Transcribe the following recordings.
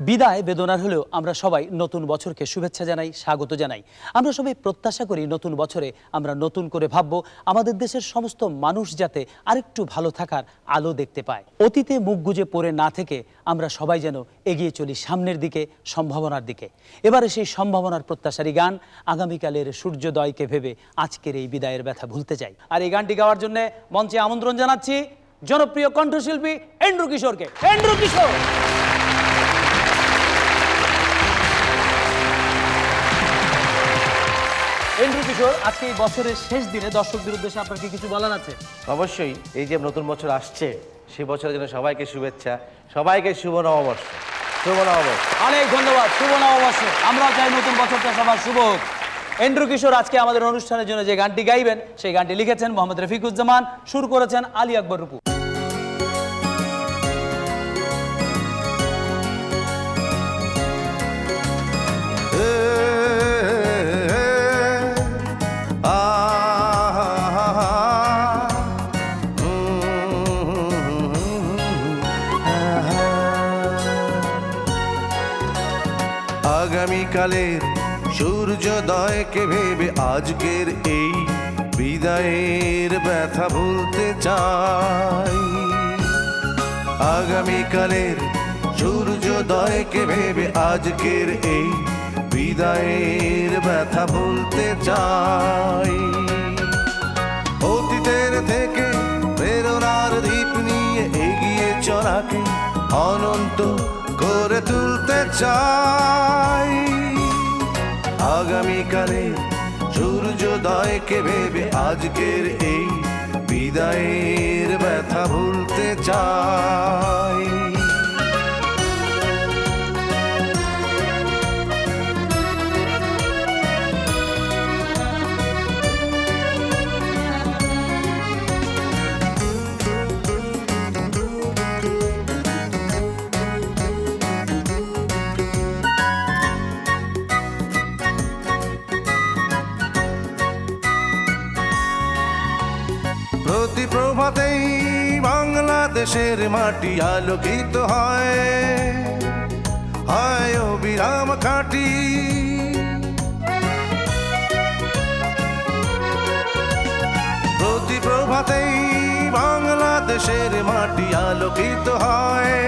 বিদায় বেদনার হলেও আমরা সবাই নতুন বছরকে শুভেচ্ছা জানাই, স্বাগত জানাই। আমরা সবাই প্রত্যাশা করি নতুন বছরে আমরা নতুন করে ভাববো, আমাদের দেশের সমস্ত মানুষ যাতে আরেকটু ভালো থাকার আলো দেখতে পায়। অতীতে মুখ গুজে পড়ে না থেকে আমরা সবাই যেন এগিয়ে চলি সামনের দিকে, সম্ভাবনার দিকে। এবারে সেই সম্ভাবনার প্রত্যাশারই গান আগামীকালের সূর্যোদয়কে ভেবে আজকের এই বিদায়ের ব্যথা ভুলতে চাই। আর এই গানটি গাওয়ার জন্য মঞ্চে আমন্ত্রণ জানাচ্ছি জনপ্রিয় কণ্ঠশিল্পী এন্ড্রু কিশোরকে। এন্ড্রু কিশোর, এন্ড্রু কিশোর, আজকে এই বছরের শেষ দিনে দর্শকদের উদ্দেশ্যে আপনার কি কিছু বলার আছে? অবশ্যই, এই যে নতুন বছর আসছে সেই বছরের জন্য সবাইকে শুভেচ্ছা, সবাইকে শুভ নববর্ষ। শুভ নববর্ষ। অনেক ধন্যবাদ। শুভ নববর্ষ। আমরাও চাই নতুন বছরটা সবার শুভ হোক। এন্ড্রু কিশোর আজকে আমাদের অনুষ্ঠানের জন্য যে গানটি গাইবেন সেই গানটি লিখেছেন মোহাম্মদ রফিকুজ্জামান, সুর করেছেন আলী আকবর রূপু। আগামীকালের সূর্যোদয়কে ভেবে আজকের এই বিদায়ের ব্যথা ভুলতে চাই। আগামীকালের সূর্যোদয়কে ভেবে আজকের এই বিদায়ের ব্যথা ভুলতে চাই। অতীতের থেকে প্রেরণার দ্বীপ নিয়ে এগিয়ে চলাকে অনন্ত করে তুলতে চাই। আগামীকালের সূর্যোদয়কে ভেবে আজকের এই বিদায়ের ব্যথা ভুলতে চাই। প্রতি প্রভাতেই বাংলাদেশের মাটি আলোকিত হয়, হয় অবিরাম কাটি। প্রতি প্রভাতেই বাংলাদেশের মাটি আলোকিত হয়,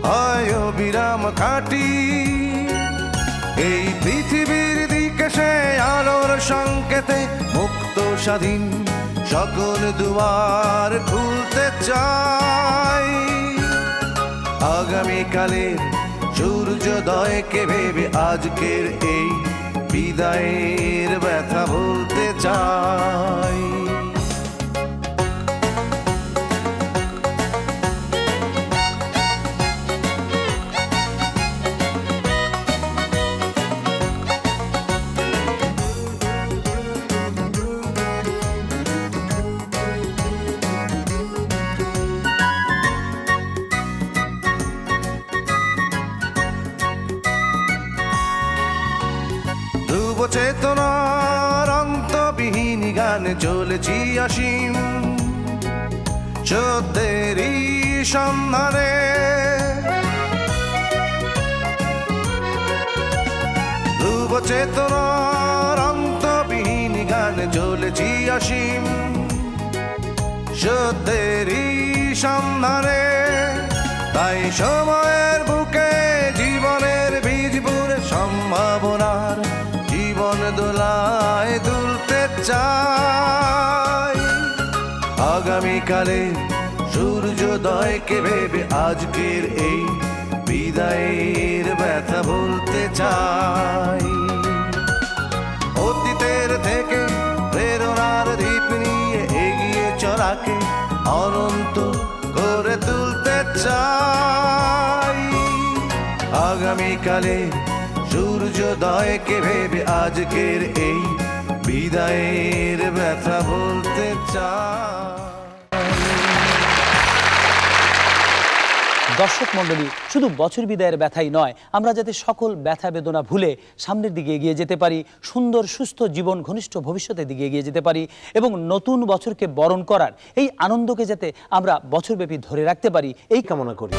হয় অবিরাম কাটি। এই পৃথিবীর দিকে সে আলোর সংকেতে মুক্ত স্বাধীন সকল দুয়ার খুলতে চাই। আগামীকালের সূর্যোদয়কে ভেবে আজকের এই বিদায়ের ব্যথা ভুলতে চাই। চেতনার অন্তবিহীন গানে চলেছি অসীম সত্যেরই সন্ধানে। ধ্রুব চেতনার অন্তবিহীন গানে চলেছি অসীম সত্যেরই সন্ধানে। তাই সময়ের বুকে জীবনের বীজ বুনে সম্ভাবনার জীবন দোলায় দুলতে চাই। আগামীকালে সূর্যোদয়কে ভেবে আজকের এই বিদায়ের ব্যথা ভুলতে চাই। অতীতের থেকে প্রেরণার দ্বীপ নিয়ে এগিয়ে চলাকে অনন্ত করে তুলতে চাই। আগামীকালে সূর্যোদয়কে ভেবে আজকের এই বিদায়ের ব্যথা বলতে চাই। দর্শক মণ্ডলী, শুধু বছর বিদায়ের ব্যথাই নয়, আমরা যাতে সকল ব্যথা বেদনা ভুলে সামনের দিকে এগিয়ে যেতে পারি, সুন্দর সুস্থ জীবন ঘনিষ্ঠ ভবিষ্যতের দিকে এগিয়ে যেতে পারি এবং নতুন বছরকে বরণ করার এই আনন্দকে যাতে আমরা বছরব্যাপী ধরে রাখতে পারি, এই কামনা করি।